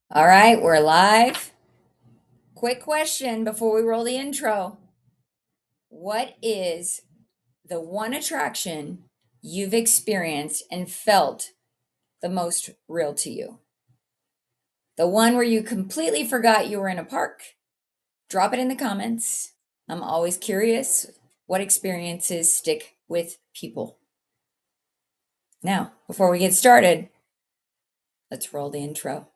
All right, we're live. Quick question before we roll the intro. What is the one attraction you've experienced and felt the most real to you? The one where you completely forgot you were in a park? Drop it in the comments. I'm always curious what experiences stick with people. Now, before we get started, let's roll the intro.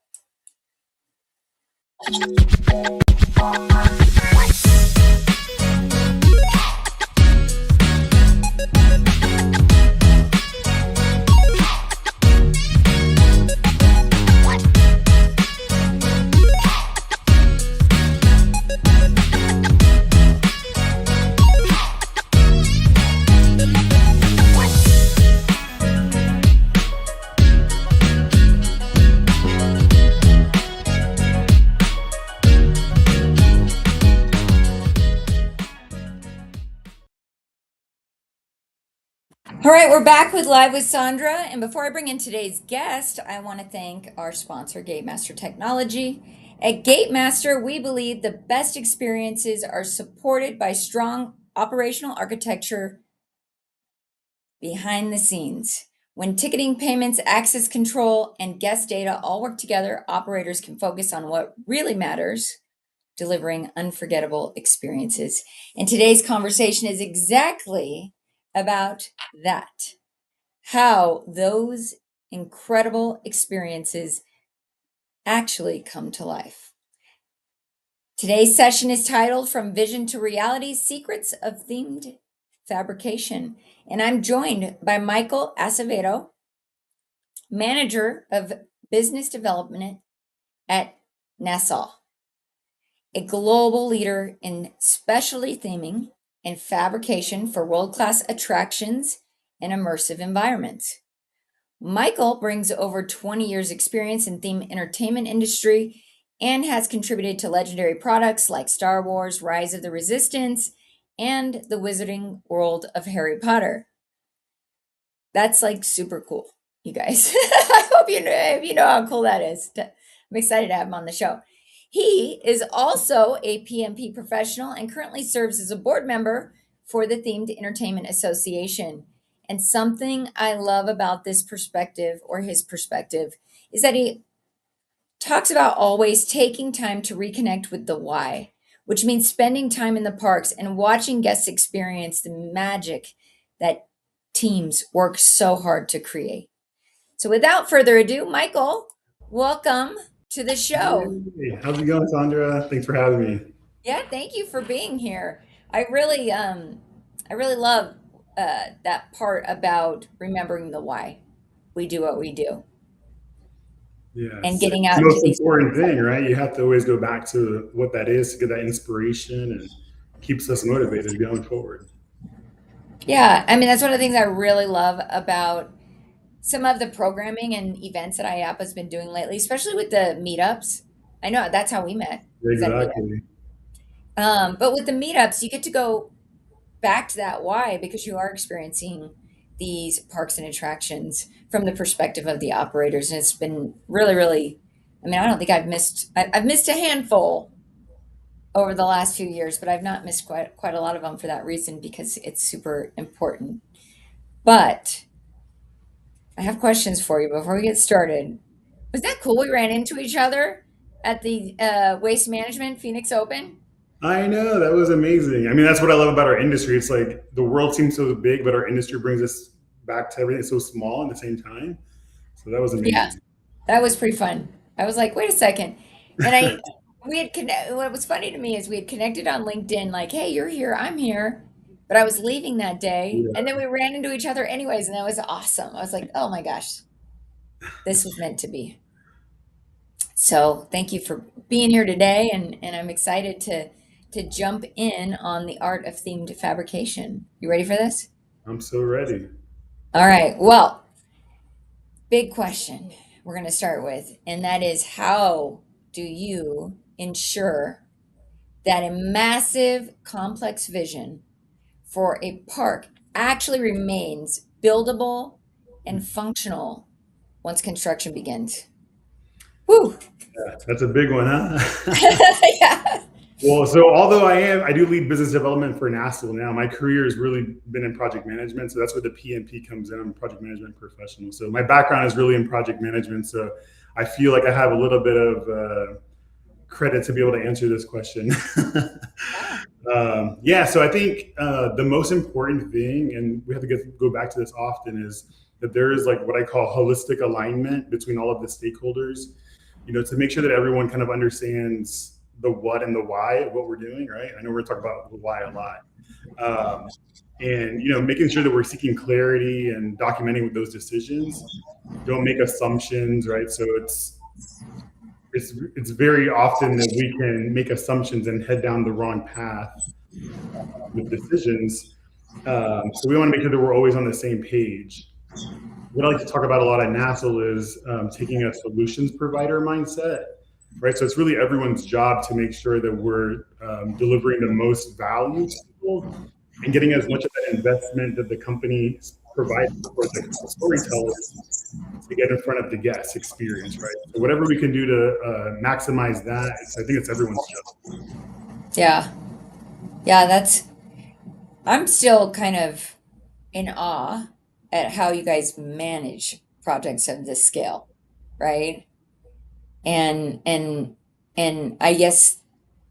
All right, we're back with Live with Sondra. And before I bring in today's guest, I want to thank our sponsor, Gatemaster Technology. At Gatemaster, we believe the best experiences are supported by strong operational architecture behind the scenes. When ticketing, payments, access control, and guest data all work together, operators can focus on what really matters, delivering unforgettable experiences. And today's conversation is exactly about that, how those incredible experiences actually come to life. Today's session is titled From Vision to Reality, Secrets of Themed Fabrication. And I'm joined by Michael Acevedo, Manager of Business Development at Nassal, a global leader in specialty theming and fabrication for world-class attractions and immersive environments. Michael brings over 20 years experience in theme entertainment industry and has contributed to legendary products like Star Wars, Rise of the Resistance, and the Wizarding World of Harry Potter. That's like super cool, you guys. I hope you know how cool that is. I'm excited to have him on the show. He is also a PMP professional and currently serves as a board member for the Themed Entertainment Association. And something I love about this perspective, or his perspective, is that he talks about always taking time to reconnect with the why, which means spending time in the parks and watching guests experience the magic that teams work so hard to create. So without further ado, Michael, welcome to the show. Hey, how's it going, Sondra? Thanks for having me. Yeah, thank you for being here. I really love that part about remembering the why we do what we do and Yes, getting it's the out into most these. important thing, right? You have to always go back to what that is to get that inspiration and keeps us motivated going forward. Yeah, I mean that's one of the things I really love about some of the programming and events that IAP has been doing lately, especially with the meetups. I know that's how we met. Is that meetup? Exactly. But with the meetups, you get to go back to that why because you are experiencing these parks and attractions from the perspective of the operators, and it's been really, really. I mean, I don't think I've missed a handful over the last few years, but I've not missed quite a lot of them for that reason because it's super important. But I have questions for you before we get started. Was that cool? We ran into each other at the Waste Management Phoenix Open. I know that was amazing. I mean, that's what I love about our industry. It's like the world seems so big, but our industry brings us back to everything so small at the same time. So that was Yeah, amazing. that was pretty fun. I was like, wait a second. And we had connect. What was funny to me is we had connected on LinkedIn, like, hey, you're here, I'm here. But I was leaving that day. And Yeah, then we ran into each other anyways. And that was awesome. I was like, oh my gosh, this was meant to be. So thank you for being here today. And I'm excited to jump in on the art of themed fabrication. You ready for this? I'm so ready. All right. Well, big question we're going to start with, and that is how do you ensure that a massive, complex vision for a park actually remains buildable and functional once construction begins? Woo! That's a big one, huh? Yeah. Well, so although I do lead business development for Nassal now. My career has really been in project management, so that's where the PMP comes in. I'm a project management professional, so my background is really in project management. So I feel like I have a little bit of credit to be able to answer this question. Yeah. Yeah, so I think the most important thing, and we have to go back to this often, is that there is like what I call holistic alignment between all of the stakeholders. To make sure that everyone kind of understands the what and the why of what we're doing. Right? I know we're talking about the why a lot, and making sure that we're seeking clarity and documenting those decisions. Don't make assumptions, right? So it's very often that we can make assumptions and head down the wrong path with decisions. So we want to make sure that we're always on the same page. What I like to talk about a lot at Nassal is taking a solutions provider mindset, right? So it's really everyone's job to make sure that we're delivering the most value to people and getting as much of that investment that the company provides for the storytellers to get in front of the guest experience, right? So whatever we can do to maximize that, I think it's everyone's job. Yeah. Yeah, I'm still kind of in awe at how you guys manage projects of this scale, right? And I guess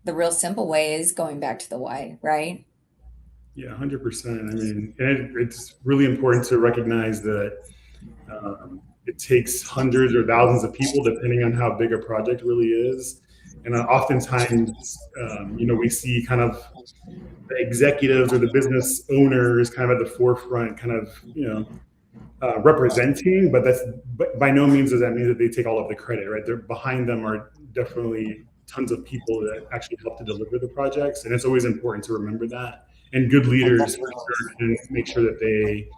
the real simple way is going back to the why, right? Yeah, 100%. I mean, and it's really important to recognize that it takes hundreds or thousands of people, depending on how big a project really is. And oftentimes, we see kind of the executives or the business owners kind of at the forefront, kind of, representing, but by no means does that mean that they take all of the credit, right? They're behind them are definitely tons of people that actually help to deliver the projects. And it's always important to remember that. And good leaders for sure can make sure that they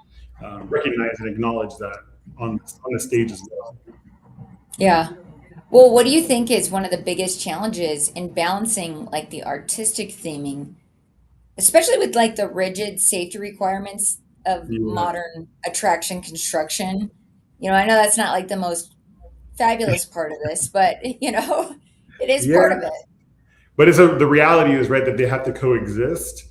recognize and acknowledge that on the stage as well. Yeah. Well, what do you think is one of the biggest challenges in balancing like the artistic theming, especially with like the rigid safety requirements of Yeah. modern attraction construction? I know that's not like the most fabulous part of this, but it is part Yeah. of it. But the reality is, right, that they have to coexist,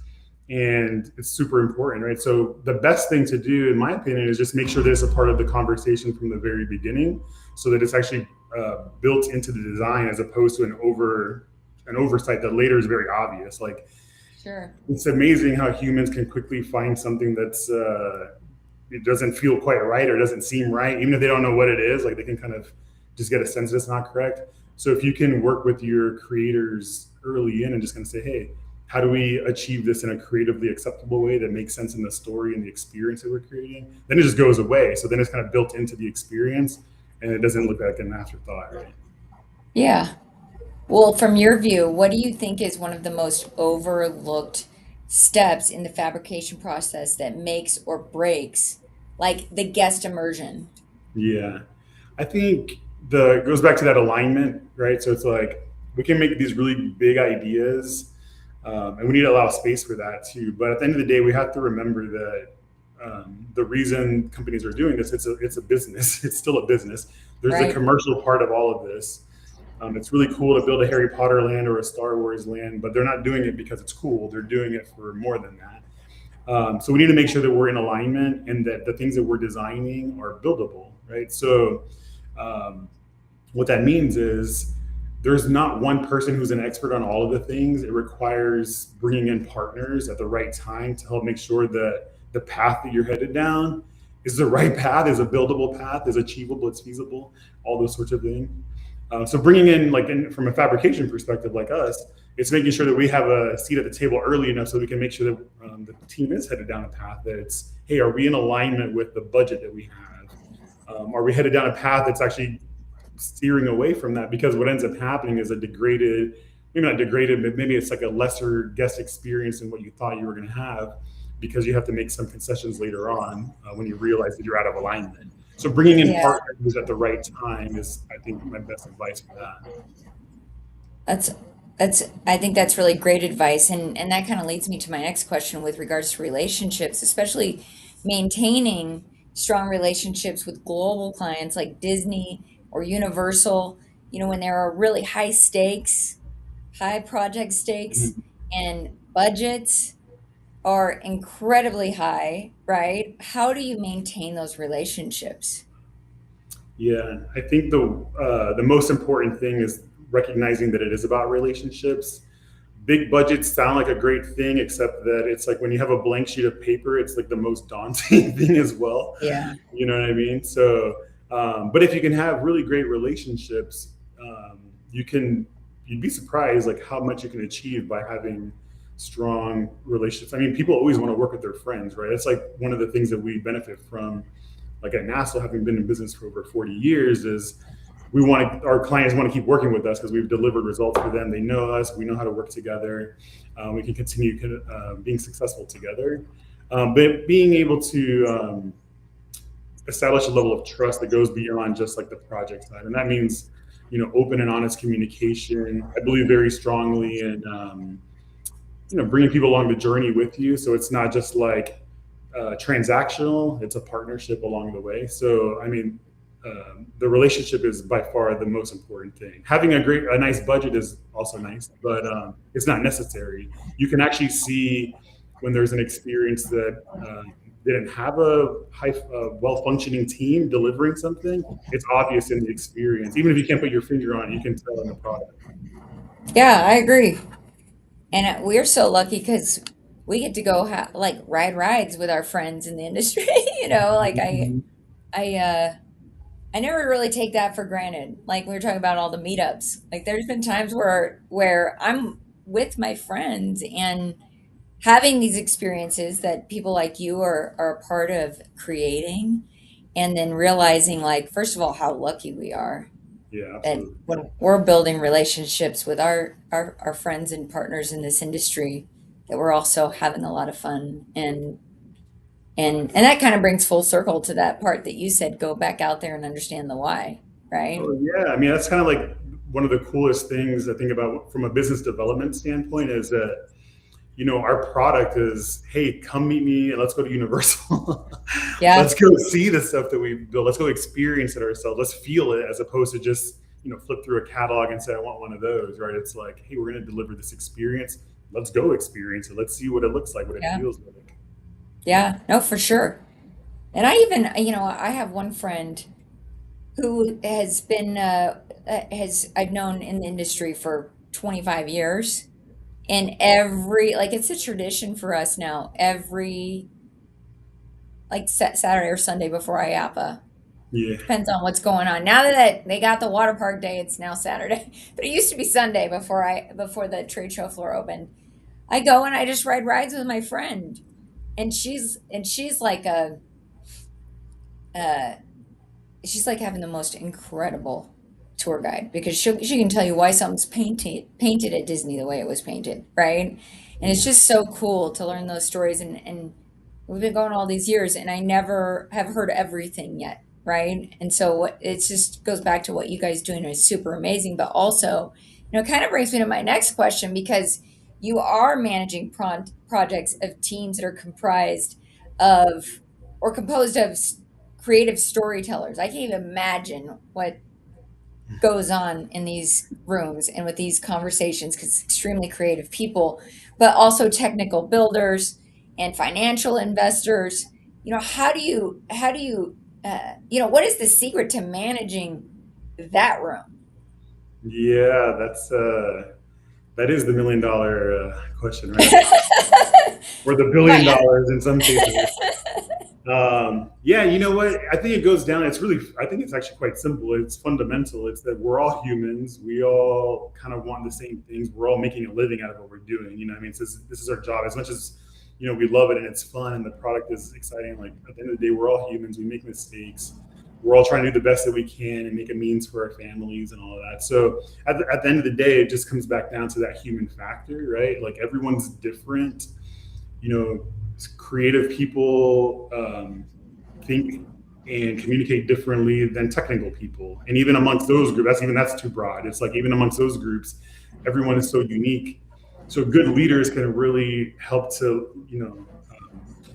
and it's super important, right? So the best thing to do, in my opinion, is just make sure that it's a part of the conversation from the very beginning, so that it's actually built into the design as opposed to an oversight that later is very obvious. Like, Sure. it's amazing how humans can quickly find something that's it doesn't feel quite right or doesn't seem right, even if they don't know what it is. Like, they can kind of just get a sense that it's not correct. So if you can work with your creators early in and just kind of say, hey, how do we achieve this in a creatively acceptable way that makes sense in the story and the experience that we're creating, then it just goes away. So then it's kind of built into the experience and it doesn't look like an afterthought, right? Yeah. Well, from your view, what do you think is one of the most overlooked steps in the fabrication process that makes or breaks like the guest immersion? Yeah. I think the it goes back to that alignment, right? So it's like we can make these really big ideas, and we need to allow space for that too. But at the end of the day, we have to remember that the reason companies are doing this, it's a business. It's still a business. There's a Right. commercial part of all of this. It's really cool to build a Harry Potter land or a Star Wars land, but they're not doing it because it's cool. They're doing it for more than that. So we need to make sure that we're in alignment and that the things that we're designing are buildable, right? So um, what that means is there's not one person who's an expert on all of the things. It requires bringing in partners at the right time to help make sure that the path that you're headed down is the right path, is a buildable path, is achievable, it's feasible, all those sorts of things. So bringing in, like, from a fabrication perspective, like us, it's making sure that we have a seat at the table early enough so we can make sure that the team is headed down a path that it's, hey, are we in alignment with the budget that we have? Are we headed down a path that's actually steering away from that? Because what ends up happening is a degraded, maybe not degraded, but maybe it's like a lesser guest experience than what you thought you were going to have, because you have to make some concessions later on when you realize that you're out of alignment. So bringing in Yeah. partners at the right time is, I think, my best advice for that. That's I think that's really great advice, and that kind of leads me to my next question with regards to relationships, especially maintaining strong relationships with global clients like Disney or Universal. when there are really high project stakes, Mhm. and budgets are incredibly high, right? How do you maintain those relationships? Yeah, I think the most important thing is recognizing that it is about relationships. Big budgets sound like a great thing, except that it's like when you have a blank sheet of paper, it's like the most daunting thing as well. Yeah. You know what I mean? So, but if you can have really great relationships, you can, you'd be surprised like how much you can achieve by having strong relationships. I mean, people always want to work with their friends, right? It's like one of the things that we benefit from, like at Nassal, having been in business for over 40 years, is our clients want to keep working with us because we've delivered results for them. They know us. We know how to work together. We can continue being successful together. But being able to establish a level of trust that goes beyond just like the project side, and that means open and honest communication. I believe very strongly in bringing people along the journey with you, so it's not just like transactional. It's a partnership along the way. So I mean, the relationship is by far the most important thing. Having a nice budget is also nice, but it's not necessary. You can actually see when there's an experience that didn't have well functioning team delivering something. It's obvious in the experience. Even if you can't put your finger on it, you can tell in the product. Yeah, I agree. And we're so lucky because we get to go like ride rides with our friends in the industry. Like Mhm. I never really take that for granted. Like we were talking about all the meetups. Like there's been times where I'm with my friends and having these experiences that people like you are a part of creating, and then realizing, like, first of all, how lucky we are Yeah, that absolutely. when we're building relationships with our friends and partners in this industry, that we're also having a lot of fun. And that kind of brings full circle to that part that you said, go back out there and understand the why, right? Oh yeah, I mean that's kind of like one of the coolest things I think about from a business development standpoint is that our product is, hey, come meet me and let's go to Universal. Yeah. Let's go see the stuff that we built. Let's go experience it ourselves. Let's feel it as opposed to just, flip through a catalog and say, I want one of those, right? It's like, hey, we're going to deliver this experience. Let's go experience it. Let's see what it looks like, what it Yeah. feels like. Yeah. No, for sure. And I even, I have one friend who has been, I've known in the industry for 25 years. And like, it's a tradition for us now, every, like, Saturday or Sunday before IAPA. Yeah. Depends on what's going on. Now that they got the water park day, it's now Saturday. But it used to be Sunday before the trade show floor opened. I go and I just ride rides with my friend. And uh she's like having the most incredible tour guide, because she can tell you why something's painted at Disney the way it was painted, right? And it's Yeah. just so cool to learn those stories, and we've been going all these years and I never have heard everything yet, right? And so it just goes back to what you guys doing is super amazing, but also, it kind of brings me to my next question, because you are managing projects of teams that are comprised of or composed of creative storytellers. I can't even imagine what goes on in these rooms and with these conversations, because it's extremely creative people, but also technical builders and financial investors. What is the secret to managing that room? Yeah, that is the $1 million question, right? Or the My $1 billion in some cases. Yeah, you know what? I think it goes down. I think it's actually quite simple. It's fundamental. It's that we're all humans. We all kind of want the same things. We're all making a living out of what we're doing. You know what I mean? This is our job. As much as, we love it and it's fun and the product is exciting, like at the end of the day, we're all humans. We make mistakes. We're all trying to do the best that we can and make a means for our families and all of that. So at the end of the day, it just comes back down to that human factor, right? Like everyone's different. you know, Creative people think and communicate differently than technical people. And even amongst those groups, that's too broad. It's like even amongst those groups, everyone is so unique. So good leaders can really help to,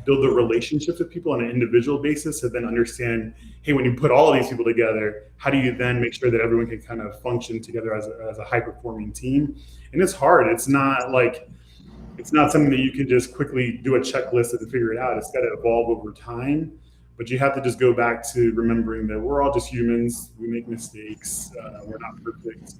build the relationships with people on an individual basis and then understand, hey, when you put all of these people together, how do you then make sure that everyone can kind of function together as a high performing team? And it's hard. It's not something that you can just quickly do a checklist and figure it out. It's got to evolve over time. But you have to just go back to remembering that we're all just humans. We make mistakes. We're not perfect.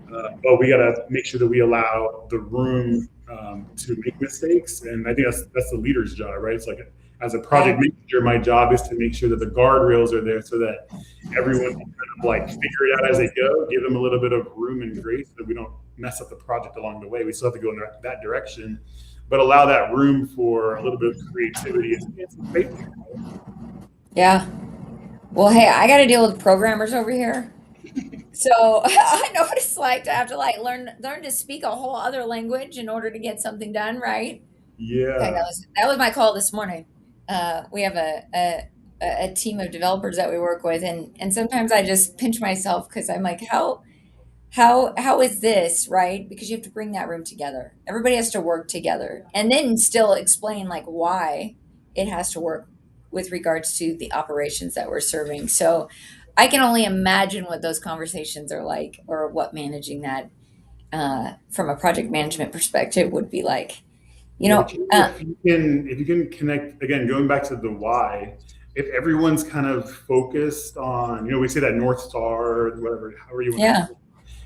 But we got to make sure that we allow the room to make mistakes. And I think that's the leader's job, right? It's like as a project manager, my job is to make sure that the guardrails are there so that everyone can kind of like figure it out as they go, give them a little bit of room and grace so that we don't mess up the project along the way. We still have to go in that direction, but allow that room for a little bit of creativity and some faith. Yeah. Well, hey, I got to deal with programmers over here. So I know what it's like to have to like learn to speak a whole other language in order to get something done, right? Okay, Yeah. that was my call this morning. We have a team of developers that we work with, and sometimes I just pinch myself because I'm like, how is this right? Because you have to bring that room together. Everybody has to work together, and then still explain like why it has to work with regards to the operations that we're serving. So I can only imagine what those conversations are like, or what managing that from a project management perspective would be like. You Yeah, the know, key if you can connect again, going back to the why, if everyone's kind of focused on, we say that North Star or whatever, however you want to yeah, call it.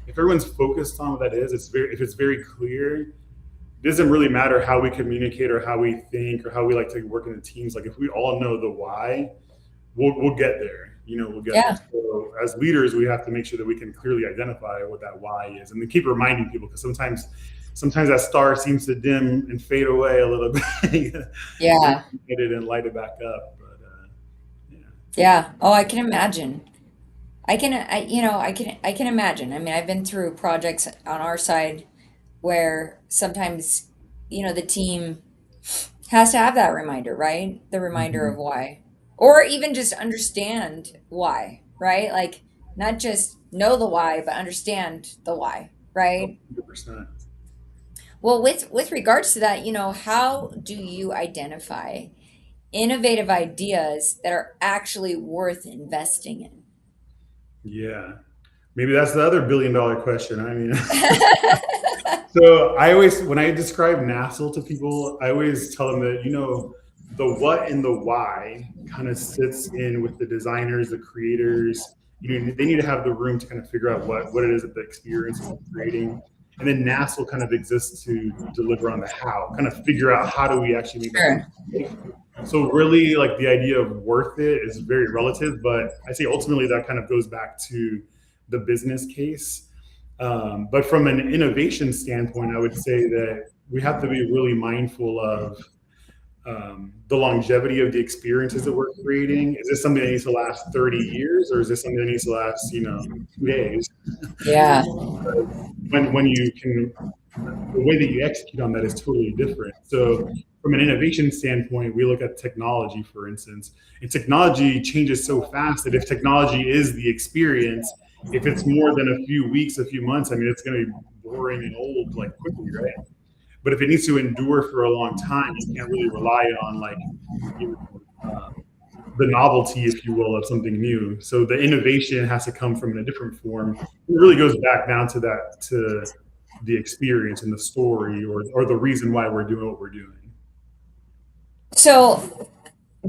If everyone's focused on what that is, if it's very clear, it doesn't really matter how we communicate or how we think or how we like to work in the teams. Like if we all know the why, we'll get there. We'll get there. yeah. So as leaders, we have to make sure that we can clearly identify what that why is, and then keep reminding people because sometimes that star seems to dim and fade away a little bit. Yeah. Get it and light it back up. But yeah, Yeah. Oh, I can imagine. I can imagine. I mean, I've been through projects on our side where sometimes, the team has to have that reminder, right? The reminder of Mhm. why. Or even just understand why, right? Like not just know the why, but understand the why, right? 100%. Well, with regards to that, how do you identify innovative ideas that are actually worth investing in? Yeah, maybe that's the other billion-dollar question. I mean, so when I describe Nassal to people, I always tell them that the what and the why kind of sits in with the designers, the creators. They need to have the room to kind of figure out what it is that the experience is creating, and then Nassal kind of exists to deliver on the how, kind of figure out how do we actually make that Sure. happen. So really, like the idea of worth it is very relative, but I say ultimately that kind of goes back to the business case. But from an innovation standpoint, I would say that we have to be really mindful of the longevity of the experiences that we're creating. Is this something that needs to last 30 years, or is this something that needs to last, 2 days? Yeah. When you can, the way that you execute on that is totally different. So from an innovation standpoint, we look at technology, for instance, and technology changes so fast that if technology is the experience, if it's more than a few weeks, a few months, I mean, it's going to be boring and old like quickly, right? But if it needs to endure for a long time, you can't really rely on like the novelty, if you will, of something new. So the innovation has to come from in a different form. It really goes back down to the experience and the story or the reason why we're doing what we're doing. So,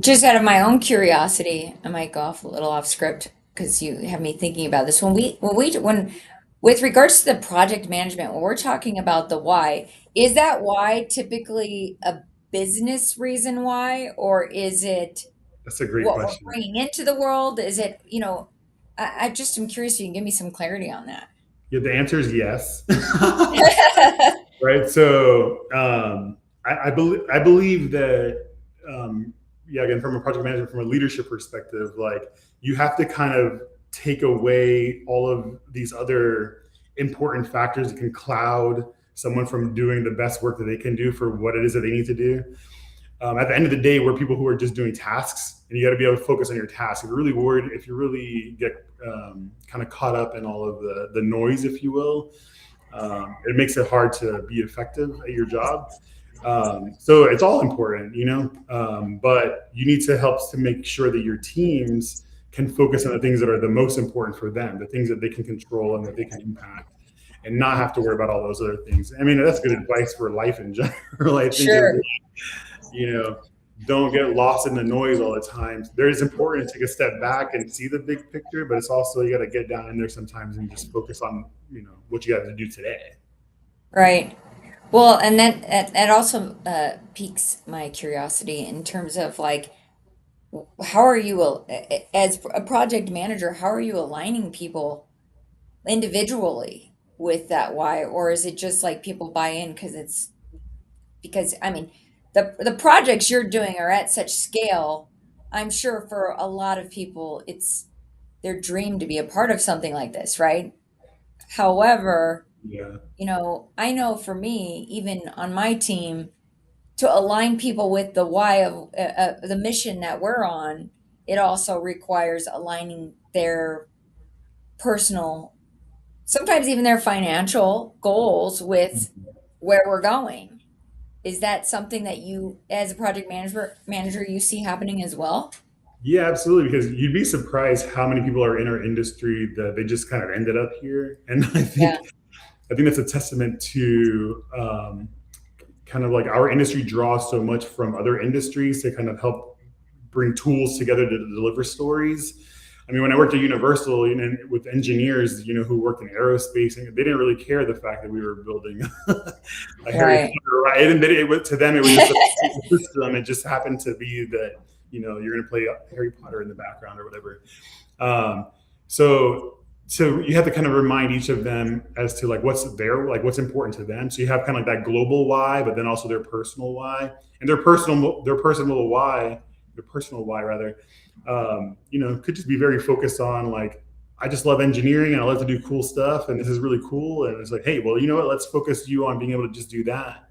just out of my own curiosity, I might go off a little off script because you have me thinking about this. When with regards to the project management, when we're talking about the why, is that why typically a business reason why, or is it That's a great what we're question. bringing into the world? Is it, I just am curious if you can give me some clarity on that. Yeah, the answer is yes. Right. So I believe that yeah, again, from a project management, from a leadership perspective, like you have to kind of take away all of these other important factors that can cloud someone from doing the best work that they can do for what it is that they need to do. At the end of the day, we're people who are just doing tasks, and you got to be able to focus on your task. If you're really worried, if you really get kind of caught up in all of the noise, if you will, it makes it hard to be effective at your job. So it's all important, but you need to help to make sure that your teams can focus on the things that are the most important for them, the things that they can control and that they can impact, and not have to worry about all those other things. I mean, that's good advice for life in general. I think is, Sure. you know, don't get lost in the noise all the time. There is important to take a step back and see the big picture, but it's also you got to get down in there sometimes and just focus on, what you got to do today. Right. Well, and that also piques my curiosity in terms of like, how are you, as a project manager, how are you aligning people individually with that why? Or is it just like people buy in because I mean, the projects you're doing are at such scale. I'm sure for a lot of people, it's their dream to be a part of something like this, right? However, Yeah. I know for me, even on my team, to align people with the why of the mission that we're on, it also requires aligning their personal, sometimes even their financial goals with where we're going. Is that something that you, as a project manager, you see happening as well? Yeah, absolutely. Because you'd be surprised how many people are in our industry that they just kind of ended up here, and Yeah. I think that's a testament to kind of like our industry draws so much from other industries to kind of help bring tools together to deliver stories. I mean, when I worked at Universal, with engineers, who worked in aerospace, and they didn't really care the fact that we were building a Harry Right. Potter ride, and to them it was just a system. It just happened to be that you're going to play Harry Potter in the background or whatever. Um, so you have to kind of remind each of them as to like what's important to them. So you have kind of like that global why, but then also their personal why, and their personal why rather. Could just be very focused on like, I just love engineering and I love to do cool stuff, and this is really cool. And it's like, hey, well, you know what? Let's focus you on being able to just do that.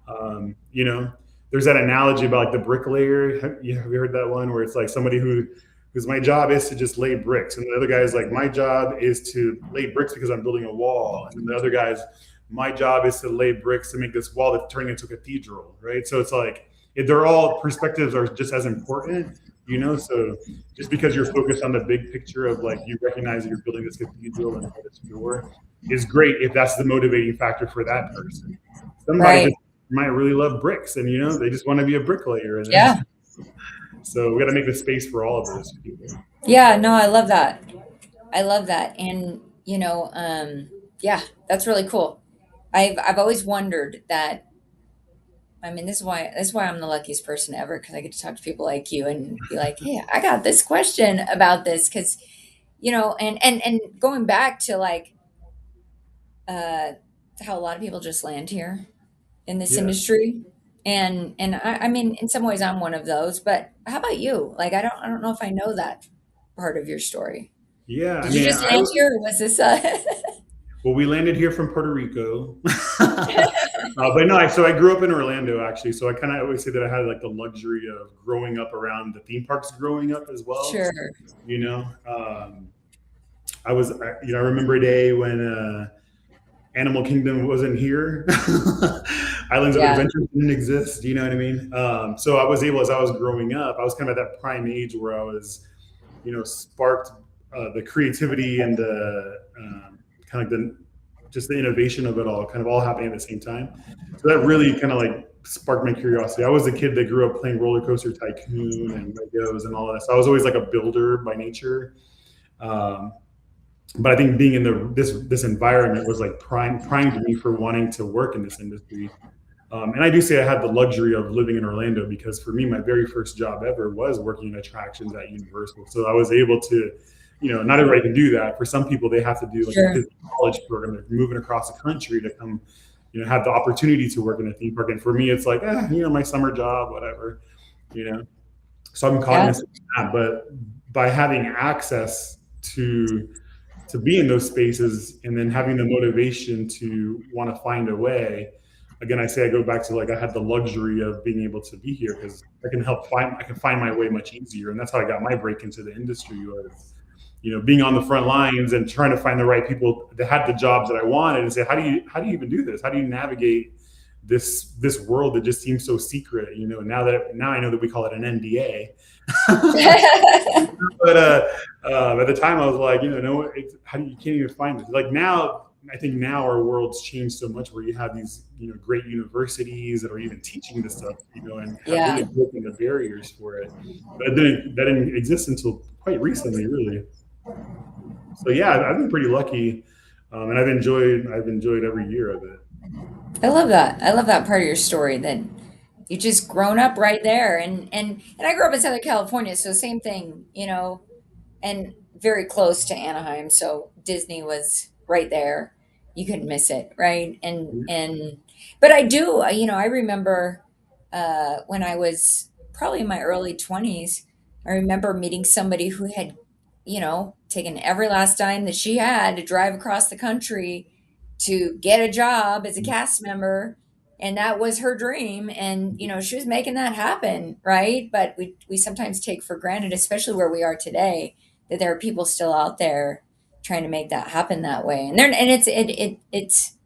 Um, you know, there's that analogy about like the bricklayer. Have you heard that one where it's like somebody whose my job is to just lay bricks, and the other guy is like, my job is to lay bricks because I'm building a wall, and then the other guy's, my job is to lay bricks to make this wall that's turning into a cathedral, right? So it's like they're all perspectives are just as important, So just because you're focused on the big picture of like you recognize that you're building this cathedral and what it's for is great if that's the motivating factor for that person. Somebody Right. just might really love bricks, and they just want to be a bricklayer, and Yeah. so we got to make the space for all of those people. Yeah. No, I love that. I love that. And, yeah, that's really cool. I've always wondered that. I mean, this is why I'm the luckiest person ever, because I get to talk to people like you and be like, hey, I got this question about this, because and going back to like uh, how a lot of people just land here in this Yeah, industry, and I mean, in some ways, I'm one of those. But how about you? Like, I don't know if I know that part of your story. yeah. I Did you mean, just land here, or was this? well, we landed here from Puerto Rico, but no. So I grew up in Orlando, actually. So I kind of always say that I had like the luxury of growing up around the theme parks, growing up as well. Sure. You know, I remember a day when Animal Kingdom wasn't here. Islands of Yeah. Adventure didn't exist. You know what I mean? So I was able, as I was growing up, I was kind of at that prime age where I was, sparked the creativity and the kind of the just the innovation of it all, kind of all happening at the same time. So that really kind of like sparked my curiosity. I was a kid that grew up playing Roller Coaster Tycoon and Legos and all of that. So I was always like a builder by nature. Um, but I think being in this environment was like primed me for wanting to work in this industry. And I do say I had the luxury of living in Orlando, because for me, my very first job ever was working in attractions at Universal. So I was able to, not everybody can do that. For some people, they have to do like a Sure. business college program. They're moving across the country to come, have the opportunity to work in a theme park. And for me, it's like, my summer job, whatever, you know. So I'm Yeah. cognizant of that. But by having access to be in those spaces, and then having the motivation to want to find a way, again, I say I go back to like I had the luxury of being able to be here because I can find my way much easier, and that's how I got my break into the industry, was being on the front lines and trying to find the right people that had the jobs that I wanted, and say, how do you even do this? How do you navigate this world that just seems so secret, now I know that we call it an NDA. But at the time I was like, no, how do you can't even find it. Like now, I think now our world's changed so much where you have these, great universities that are even teaching this stuff, and have really Yeah. broken the barriers for it. But that didn't exist until quite recently, really. So yeah, I've been pretty lucky, and I've enjoyed every year of it. I love that. I love that part of your story that you just grown up right there. And I grew up in Southern California, so same thing, and very close to Anaheim, so Disney was right there. You couldn't miss it, right? And but I do, I remember when I was probably in my early 20s, I remember meeting somebody who had, taken every last dime that she had to drive across the country to get a job as a cast member, and that was her dream, and she was making that happen, right? But we sometimes take for granted, especially where we are today, that there are people still out there trying to make that happen that way. And it's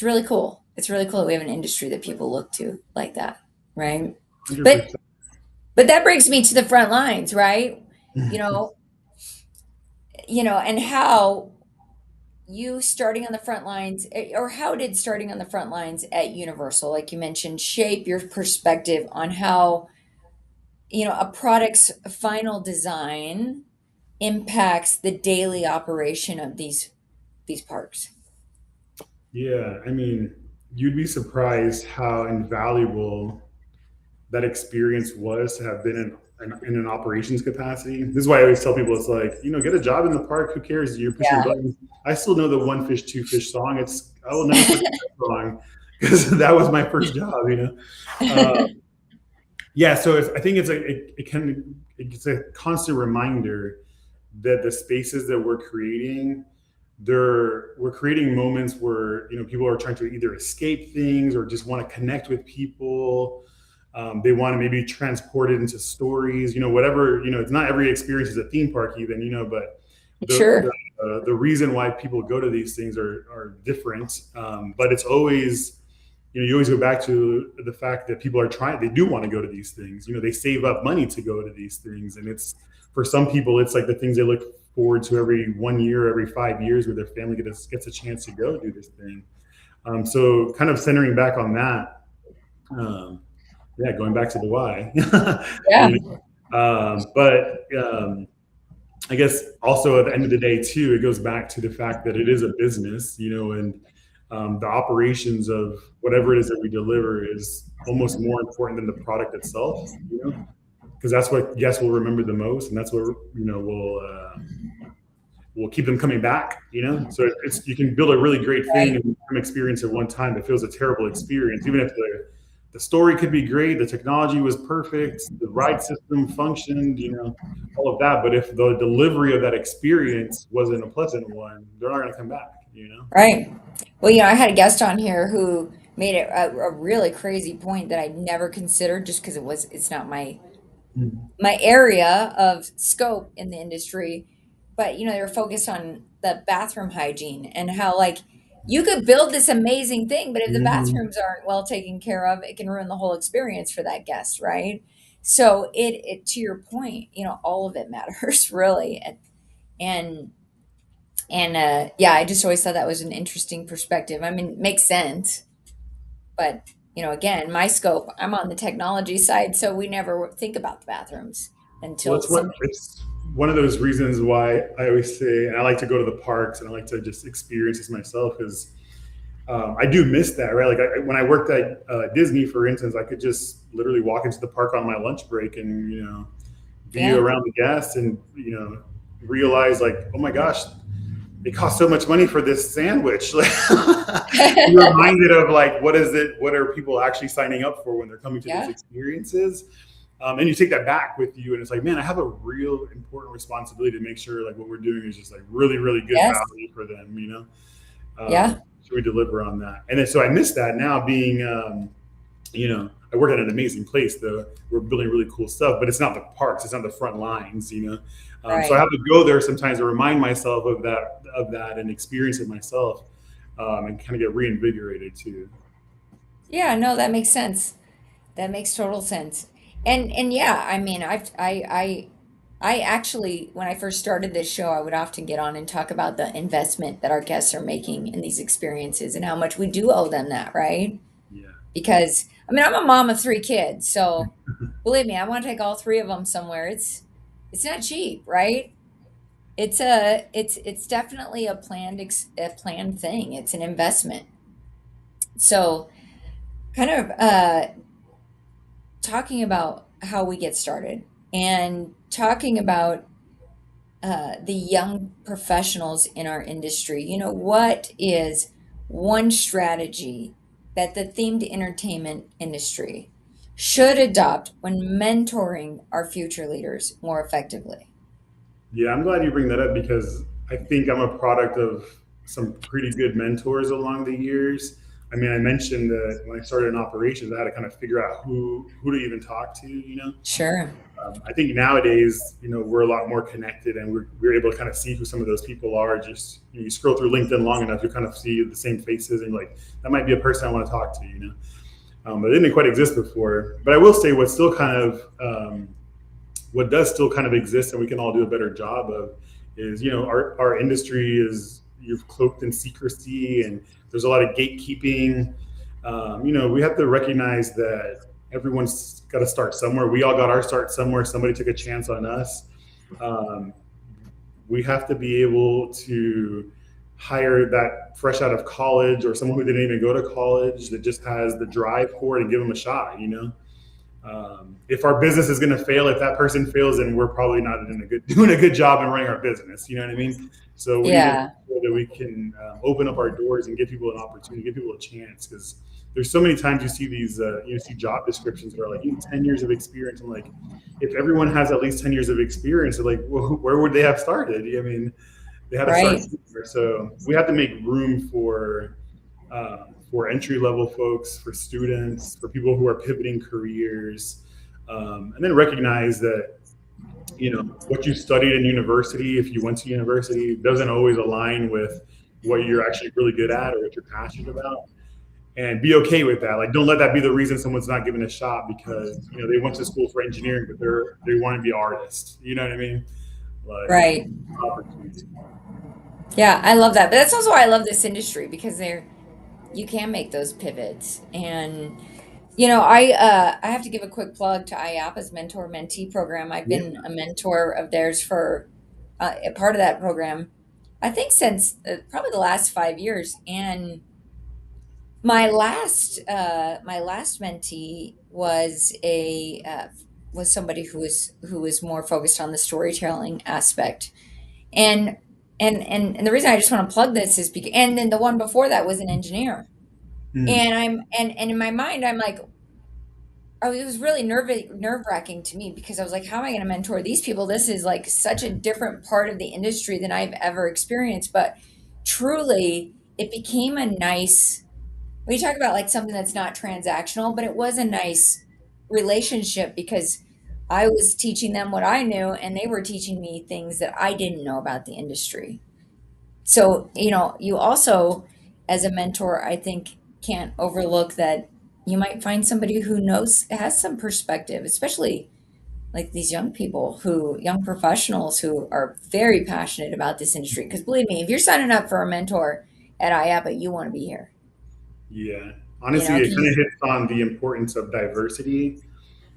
really cool. It's really cool that we have an industry that people look to like that, right? But 100%. but that brings me to the front lines, right? You know, and how you starting on the front lines, or how did starting on the front lines at Universal, like you mentioned, shape your perspective on how, a product's final design impacts the daily operation of these parks? Yeah, I mean, you'd be surprised how invaluable that experience was to have been in an operations capacity. This is why I always tell people it's like, get a job in the park. Who cares? You're pushing Yeah, buttons. I still know the one fish, two fish song. I will never forget that song because that was my first job. Yeah, so I think it's a constant reminder that the spaces that we're creating, we're creating moments where people are trying to either escape things or just want to connect with people. They want to maybe transport it into stories, whatever. It's not every experience is a theme park, even, but the sure, the reason why people go to these things are different. But it's always, you always go back to the fact that people they do want to go to these things. They save up money to go to these things, and it's for some people, it's like the things they look forward to every 1 year, every 5 years, where their family gets a chance to go do this thing. So kind of centering back on that. Um, yeah, going back to the why. yeah, you but I guess also at the end of the day too, it goes back to the fact that it is a business, and the operations of whatever it is that we deliver is almost more important than the product itself, because that's what guests will remember the most, and that's what will keep them coming back. So you can build a really great thing right. and experience at one time. It feels a terrible experience, even if the story could be great, the technology was perfect, the ride system functioned, all of that. But if the delivery of that experience wasn't a pleasant one, they're not going to come back. Right. Well, I had a guest on here who made it a really crazy point that I'd never considered, just because it's not my area of scope in the industry. But they were focused on the bathroom hygiene, and how, like, you could build this amazing thing, but if the Mhm. bathrooms aren't well taken care of, it can ruin the whole experience for that guest, right? So it to your point, all of it matters really. And yeah, I just always thought that was an interesting perspective. I mean, it makes sense, but again, my scope, I'm on the technology side, so we never think about the bathrooms Well, until somebody. it's one of those reasons why I always say, and I like to go to the parks and I like to just experience this myself, is I do miss that, right? Like when I worked at Disney, for instance, I could just literally walk into the park on my lunch break and be Yeah. around the guests and realize, like, oh my gosh, it costs so much money for this sandwich. You're reminded of, like, what is it? What are people actually signing up for when they're coming to these Yeah. experiences? And you take that back with you, and it's like, man, I have a real important responsibility to make sure like what we're doing is just like really, really good Yes. value for them. Yeah. So we deliver on that, and then so I miss that now. Being, I work at an amazing place, though. We're building really cool stuff, but it's not the parks, it's not the front lines. So I Right. have to go there sometimes to remind myself of that and experience it myself, and kind of get reinvigorated too. Yeah, no, that makes sense. That makes total sense. And yeah, I mean, I actually, when I first started this show, I would often get on and talk about the investment that our guests are making in these experiences and how much we do owe them that, right? Yeah. Because I mean, I'm a mom of three kids, so believe me, I want to take all three of them somewhere. It's not cheap, right? It's definitely a planned thing. It's an investment. So kind of talking about how we get started and talking about the young professionals in our industry. What is one strategy that the themed entertainment industry should adopt when mentoring our future leaders more effectively? Yeah, I'm glad you bring that up because I think I'm a product of some pretty good mentors along the years. I mean, I mentioned that when I started in operations, I had to kind of figure out who to even talk to. Sure. I think nowadays, we're a lot more connected, and we're able to kind of see who some of those people are. Just you scroll through LinkedIn long enough, you kind of see the same faces, and you're like, that might be a person I want to talk to. But it didn't quite exist before. But I will say, what does still kind of exist, and we can all do a better job of, is our industry is you've cloaked in secrecy, and there's a lot of gatekeeping. We have to recognize that everyone's got to start somewhere. We all got our start somewhere. Somebody took a chance on us. Um, we have to be able to hire that fresh out of college or someone who didn't even go to college that just has the drive for it and give them a shot. If our business is going to fail, if that person fails, then we're probably not doing a good job in running our business. You know what I mean? So we need to make Yeah. sure that we can open up our doors and give people an opportunity, give people a chance. Because there's so many times you see these, you see job descriptions that are like, 10 years of experience. I'm like, if everyone has at least 10 years of experience, they're like, well, where would they have started? I mean, they had to start Right. somewhere. So we have to make room for entry level folks, for students, for people who are pivoting careers, and then recognize that what you studied in university, if you went to university, doesn't always align with what you're actually really good at or what you're passionate about. And be okay with that. Like, don't let that be the reason someone's not given a shot because they went to school for engineering, but they want to be artists. You know what I mean? Like, Right. opportunity. Yeah, I love that. But that's also why I love this industry because you can make those pivots. And I have to give a quick plug to IAPA's mentor mentee program. I've Yeah. been a mentor of theirs for a part of that program, I think since probably the last 5 years. And my last mentee was somebody who was more focused on the storytelling aspect. And and the reason I just want to plug this is because, and then the one before that was an engineer. Mm. And in my mind, I'm like, oh, it was really nerve-wracking to me because I was like, how am I going to mentor these people? This is like such a different part of the industry than I've ever experienced. But truly, it became a nice, we talk about like something that's not transactional, but it was a nice relationship because I was teaching them what I knew and they were teaching me things that I didn't know about the industry. So, you also, as a mentor, I think can't overlook that you might find somebody who has some perspective, especially like these young professionals who are very passionate about this industry. Because believe me, if you're signing up for a mentor at IAPA, you want to be here, Yeah. Honestly, it kind of 'cause hits on the importance of diversity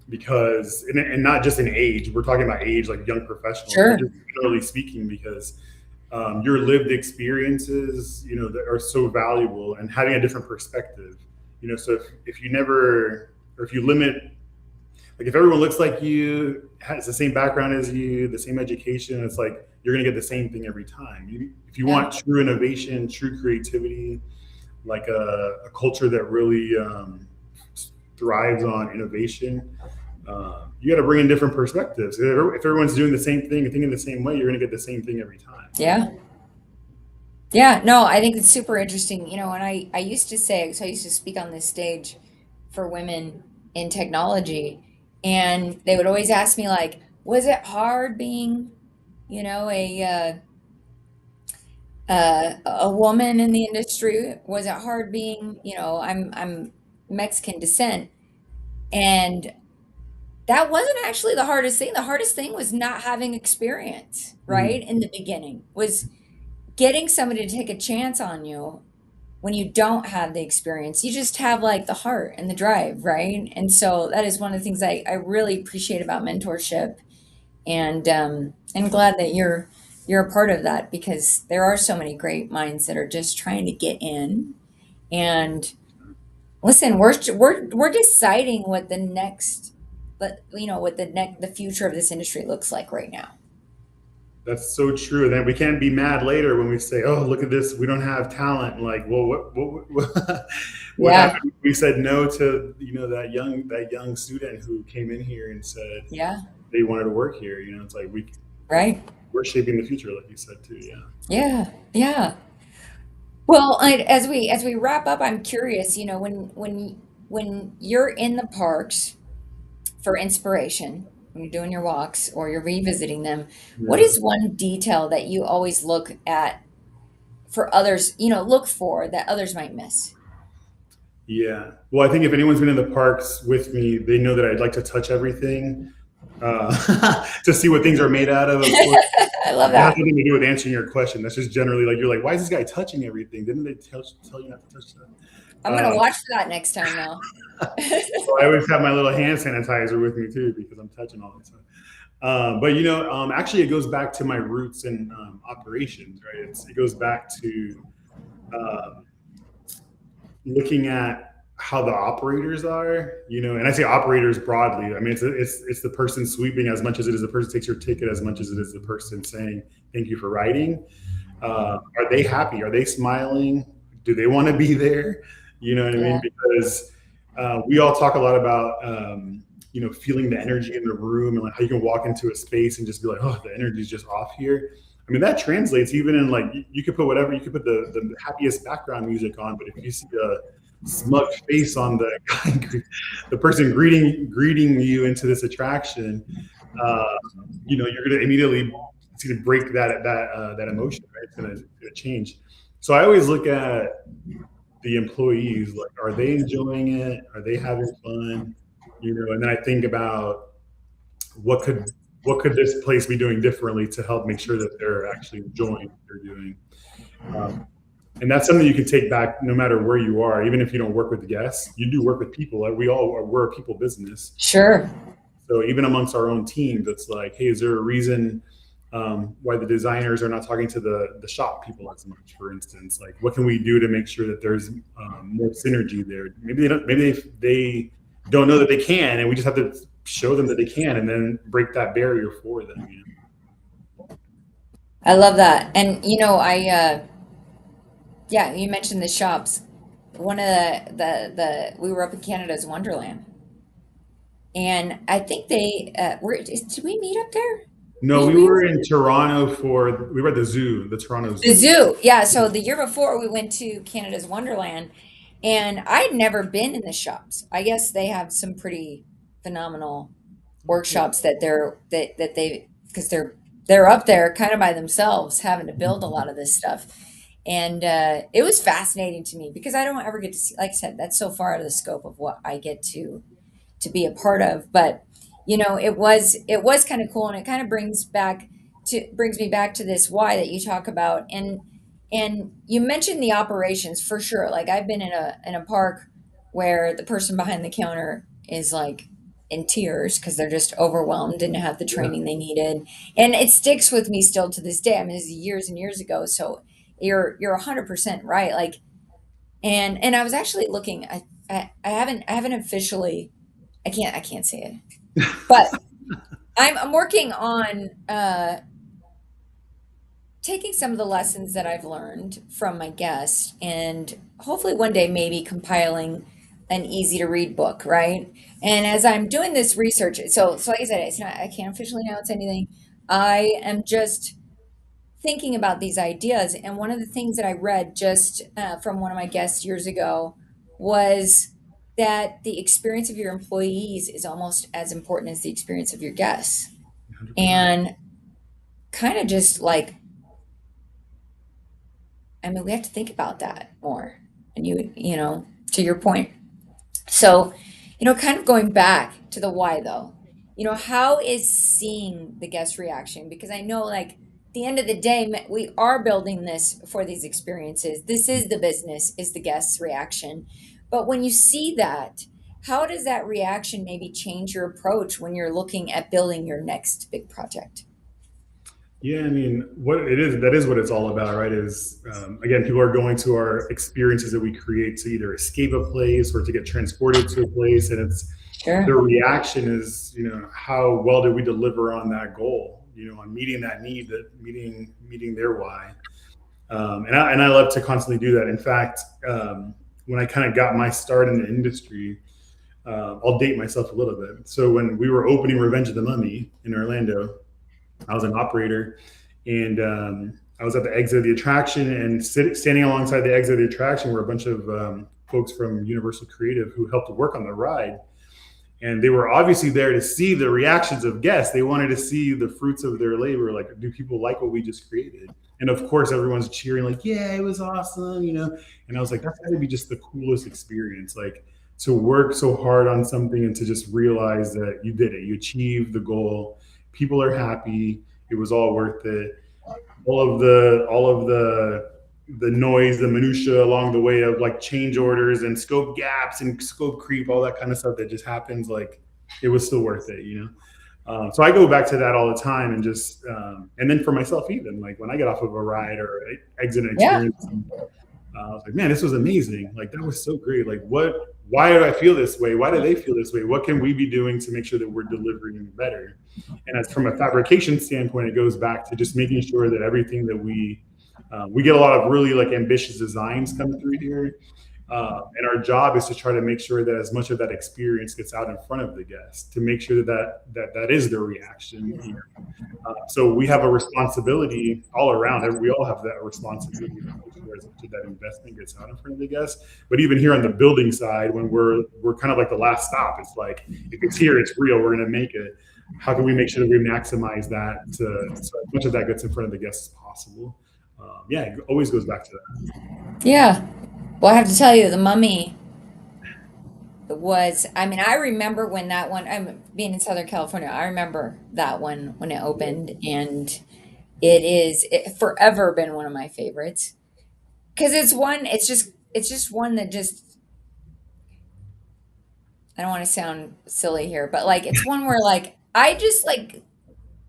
because, and not just in age, we're talking about age like young professionals, but sure. just generally speaking, because your lived experiences, that are so valuable and having a different perspective, so if you never, or if you limit, like if everyone looks like you, has the same background as you, the same education, it's like you're going to get the same thing every time. If you Yeah. want true innovation, true creativity, like a culture that really thrives on innovation. You got to bring in different perspectives. If everyone's doing the same thing and thinking the same way, you're going to get the same thing every time. Yeah. Yeah. No, I think it's super interesting. And I used to say, so I used to speak on this stage for women in technology, and they would always ask me like, was it hard being, a woman in the industry? Was it hard being, I'm Mexican descent. And that wasn't actually the hardest thing. The hardest thing was not having experience, right? Mhm. In the beginning, was getting somebody to take a chance on you when you don't have the experience. You just have like the heart and the drive, right? And so that is one of the things I really appreciate about mentorship. And I'm glad that you're a part of that, because there are so many great minds that are just trying to get in. And listen, we're deciding what the next, but what the future of this industry looks like right now. That's so true. And then we can't be mad later when we say, "Oh, look at this. We don't have talent." Like, well, what Yeah, happened? We said no to that young student who came in here and said yeah, they wanted to work here. It's like right. we're shaping the future, like you said too. Yeah. Yeah, yeah. Well, as we wrap up, I'm curious. When you're in the parks for inspiration, when you're doing your walks or you're revisiting them, what Yeah. is one detail that you always look at for others? Look for that others might miss. Yeah. Well, I think if anyone's been in the parks with me, they know that I'd like to touch everything to see what things are made out of. Of course, I love that has that. nothing to do with answering your question. That's just generally like you're like, why is this guy touching everything? Didn't they tell you not to touch that? I'm gonna watch for that next time now. Well, I always have my little hand sanitizer with me too because I'm touching all the time. But actually, it goes back to my roots in operations, right? It goes back to um, looking at how the operators are, and I say operators broadly. I mean, it's the person sweeping as much as it is the person takes your ticket, as much as it is the person saying thank you for riding. Are they happy? Are they smiling? Do they want to be there? You know what I mean? Yeah, Because we all talk a lot about feeling the energy in the room and like how you can walk into a space and just be like, oh, the energy's just off here. I mean, that translates even in like you could put whatever, you could put the happiest background music on, but if you see a smug face on the guy, the person greeting you into this attraction, uh, you're going to immediately, it's going to break that emotion, right? It's going to change. So I always look at the employees, like, are they enjoying it? Are they having fun? And then I think about what could what could this place be doing differently to help make sure that they're actually enjoying what they're doing. Um, and that's something you can take back no matter where you are, even if you don't work with the guests. You do work with people. We're a people business. sure. So even amongst our own teams, it's like, hey, is there a reason why the designers are not talking to the shop people as much? For instance, like what can we do to make sure that there's more synergy there? Maybe they don't. Maybe they don't know that they can, and we just have to show them that they can, and then break that barrier for them. I love that. And yeah, you mentioned the shops. One of the we were up in Canada's Wonderland, and I think they did we meet up there? No, We we we were in Toronto we were at the zoo, the Toronto The Zoo. zoo, yeah. So the year before, we went to Canada's Wonderland, and I'd never been in the shops. I guess they have some pretty phenomenal Oh, cool. workshops that they, because they're up there kind of by themselves, having to build a lot of this stuff. And it was fascinating to me because I don't ever get to see. Like I said, that's so far out of the scope of what I get to be a part of. But it was kind of cool, and it kind of brings me back to this why that you talk about. And you mentioned the operations for sure. Like I've been in a park where the person behind the counter is like in tears because they're just overwhelmed, didn't have the Yeah, training they needed, and it sticks with me still to this day. I mean, this is years and years ago, so you're 100% right. Like, and I was actually looking. I haven't officially. I can't say it, but I'm working on taking some of the lessons that I've learned from my guests, and hopefully one day maybe compiling an easy to read book, right? And as I'm doing this research, so like I said, it's not, I can't officially announce anything. I am just thinking about these ideas, and one of the things that I read just from one of my guests years ago was that the experience of your employees is almost as important as the experience of your guests. 100%. And kind of just like, I mean, we have to think about that more. And to your point. So, kind of going back to the why though, how is seeing the guest reaction? Because I know, like, at the end of the day, we are building this for these experiences. This is the business, is the guest's reaction. But when you see that, how does that reaction maybe change your approach when you're looking at building your next big project? Yeah, I mean, what it is, that is what it's all about, right? Is again, people are going to our experiences that we create to either escape a place or to get transported to a place, and it's Sure. their reaction is, how well did we deliver on that goal, on meeting that need, that meeting their why. And I love to constantly do that. In fact, when I kind of got my start in the industry, I'll date myself a little bit. So when we were opening Revenge of the Mummy in Orlando, I was an operator, and I was at the exit of the attraction, and standing alongside the exit of the attraction were a bunch of folks from Universal Creative who helped work on the ride. And they were obviously there to see the reactions of guests. They wanted to see the fruits of their labor. Like, do people like what we just created? And of course, everyone's cheering, like, yeah, it was awesome. And I was like, that's got to be just the coolest experience. Like, to work so hard on something and to just realize that you did it, you achieved the goal, people are happy, it was all worth it. All of the noise, the minutia along the way of like change orders and scope gaps and scope creep, all that kind of stuff that just happens, like it was still worth it. So I go back to that all the time, and just and then for myself, even like when I get off of a ride or exit an Yeah. experience, I was like, man, this was amazing. Like that was so great. Like what? Why do I feel this way? Why do they feel this way? What can we be doing to make sure that we're delivering better? And as from a fabrication standpoint, it goes back to just making sure that everything that we get a lot of really like ambitious designs come through here. And our job is to try to make sure that as much of that experience gets out in front of the guests, to make sure that is their reaction. So we have a responsibility all around. We all have that responsibility to make sure as much of that investment gets out in front of the guests. But even here on the building side, when we're kind of like the last stop, it's like if it's here, it's real. We're going to make it. How can we make sure that we maximize that so as much of that gets in front of the guests as possible? Yeah, it always goes back to that. Yeah. Well, I have to tell you, the mummy was, I mean, I remember when that one, I'm being in Southern California, I remember that one when it opened, and it forever been one of my favorites. Because it's just one that just, I don't want to sound silly here, but like it's one where like I just like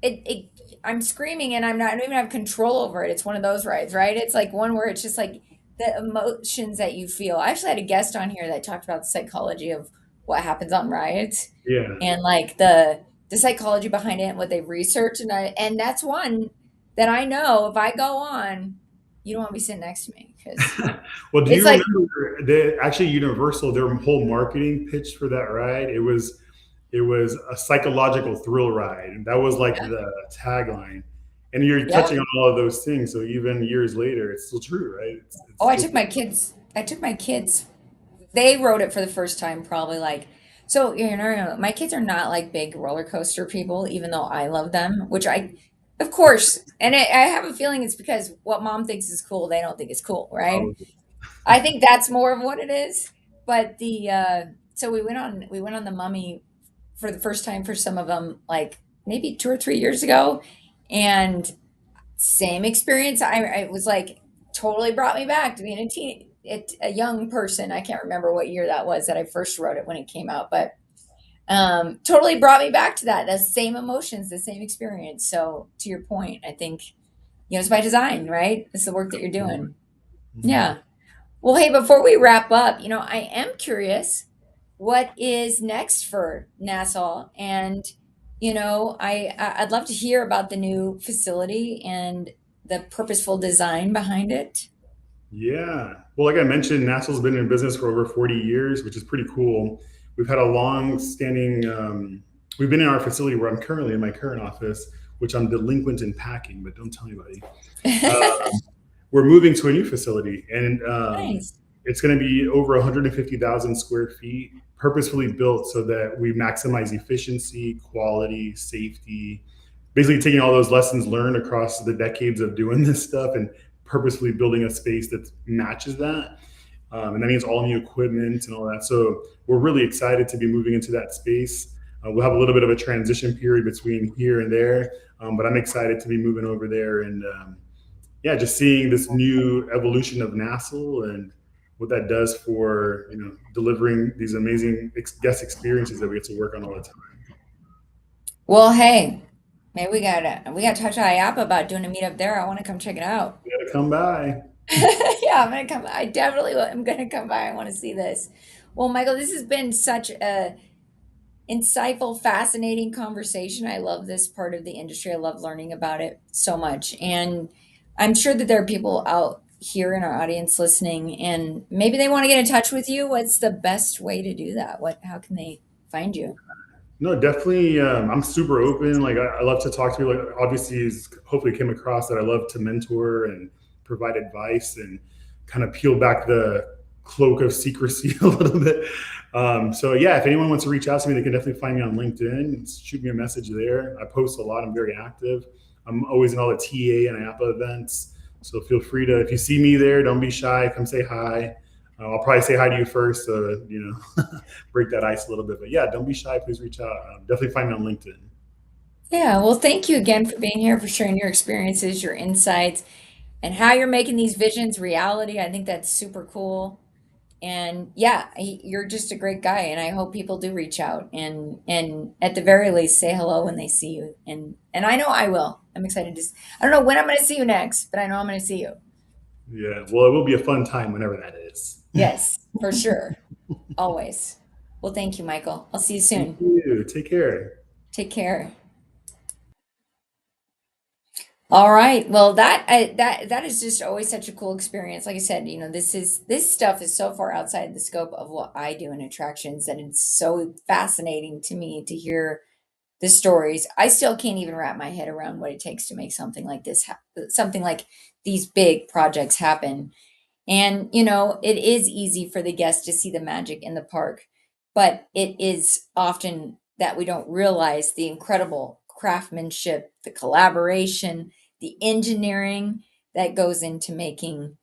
it I'm screaming and I don't even have control over it. It's one of those rides, right? It's like one where it's just like the emotions that you feel. I actually had a guest on here that talked about the psychology of what happens on rides, Yeah. and like the psychology behind it and what they've researched, and that's one that I know if I go on, you don't want to be sitting next to me because Well, do it's you like, remember that actually Universal, their whole marketing pitch for that ride? It was a psychological thrill ride. And that was like yeah, the tagline. And you're yeah. touching on all of those things. So even years later, it's still true, right? It's Oh, I still took my kids. I took my kids. They rode it for the first time, probably like. So my kids are not like big roller coaster people, even though I love them. Which of course, and I have a feeling it's because what mom thinks is cool, they don't think is cool, right? probably. I think that's more of what it is. But so we went on the Mummy for the first time for some of them, like maybe 2 or 3 years ago, and same experience. I was like totally brought me back to being a young person. I can't remember what year that was that I first wrote it when it came out, but totally brought me back to that. The same emotions, the same experience. So to your point, I think it's by design, right? It's the work that you're Absolutely. doing. Mhm. Yeah. Well, hey, before we wrap up, I am curious what is next for Nassau, and I'd love to hear about the new facility and the purposeful design behind it. Yeah. Well, like I mentioned, Nassal's been in business for over 40 years, which is pretty cool. We've had a long standing, we've been in our facility where I'm currently in my current office, which I'm delinquent in packing, but don't tell anybody. We're moving to a new facility, and Nice. it's going to be over 150,000 square feet, purposefully built so that we maximize efficiency, quality, safety, basically taking all those lessons learned across the decades of doing this stuff and purposefully building a space that matches that. And that means all new equipment and all that. So we're really excited to be moving into that space. We'll have a little bit of a transition period between here and there, but I'm excited to be moving over there and yeah, just seeing this new evolution of Nassal and what that does for delivering these amazing guest experiences that we get to work on all the time. Well, hey, maybe we gotta talk to IAPA about doing a meetup there. I want to come check it out. You gotta come by. Yeah, I'm gonna come. I definitely will. I'm gonna come by. I want to see this. Well, Michael, this has been such a insightful, fascinating conversation. I love this part of the industry. I love learning about it so much. And I'm sure that there are people out here in our audience listening, and maybe they want to get in touch with you. What's the best way to do that? How can they find you? No, definitely. I'm super open. Like I love to talk to you. Like obviously, hopefully came across that I love to mentor and provide advice and kind of peel back the cloak of secrecy a little bit. So yeah, if anyone wants to reach out to me, they can definitely find me on LinkedIn. Shoot me a message there. I post a lot. I'm very active. I'm always in all the TA and APA events. So feel free to, if you see me there, don't be shy. Come say hi. I'll probably say hi to you first, so break that ice a little bit. But yeah, don't be shy. Please reach out. Definitely find me on LinkedIn. Yeah, well, thank you again for being here, for sharing your experiences, your insights, and how you're making these visions reality. I think that's super cool. And yeah, you're just a great guy, and I hope people do reach out and at the very least say hello when they see you. And I know I will. I'm excited to. I don't know when I'm going to see you next, but I know I'm going to see you. Yeah, well, it will be a fun time whenever that is. Yes, for sure. Always. Well, thank you, Michael. I'll see you Thank soon. you. Take care. Take care. All right. Well, that is just always such a cool experience. Like I said, this stuff is so far outside the scope of what I do in attractions that it's so fascinating to me to hear the stories. I still can't even wrap my head around what it takes to make something like this, something like these big projects happen. And, it is easy for the guests to see the magic in the park, but it is often that we don't realize the incredible craftsmanship, the collaboration, the engineering that goes into making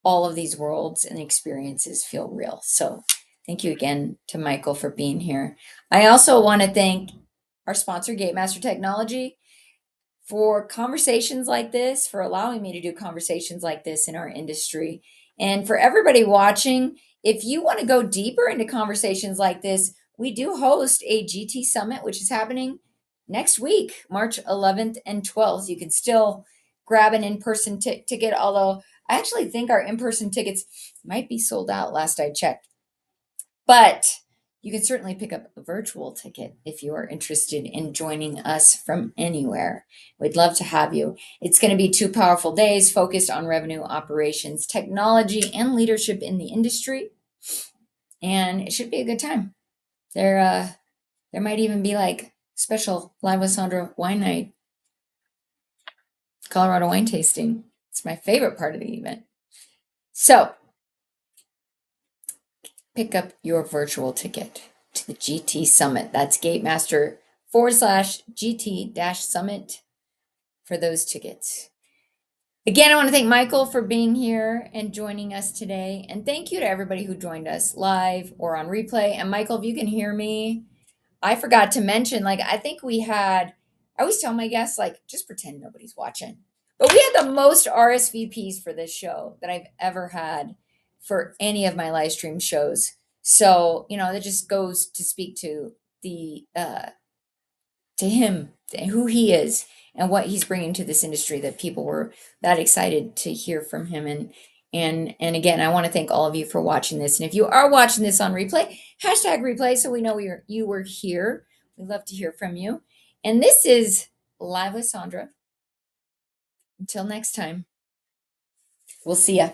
all of these worlds and experiences feel real. So, thank you again to Michael for being here. I also want to thank our sponsor, Gatemaster Technology, for conversations like this, for allowing me to do conversations like this in our industry. And for everybody watching, if you want to go deeper into conversations like this, we do host a GT Summit, which is happening next week, March 11th and 12th. You can still grab an in person ticket, although I actually think our in person tickets might be sold out last I checked. But you can certainly pick up a virtual ticket if you are interested in joining us from anywhere. We'd love to have you. It's going to be 2 powerful days focused on revenue operations, technology, and leadership in the industry. And it should be a good time. There might even be like special Live with Sondra wine night, Colorado wine tasting. It's my favorite part of the event. So pick up your virtual ticket to the GT Summit. That's Gatemaster/GT-Summit for those tickets. Again, I want to thank Michael for being here and joining us today. And thank you to everybody who joined us live or on replay. And Michael, if you can hear me, I forgot to mention, I think I always tell my guests, just pretend nobody's watching. But we had the most RSVPs for this show that I've ever had for any of my live stream shows. So, that just goes to speak to to him, who he is and what he's bringing to this industry, that people were that excited to hear from him. And again, I want to thank all of you for watching this. And if you are watching this on replay, #replay, so we know you were here. We'd love to hear from you. And this is Live with Sondra. Until next time, we'll see ya.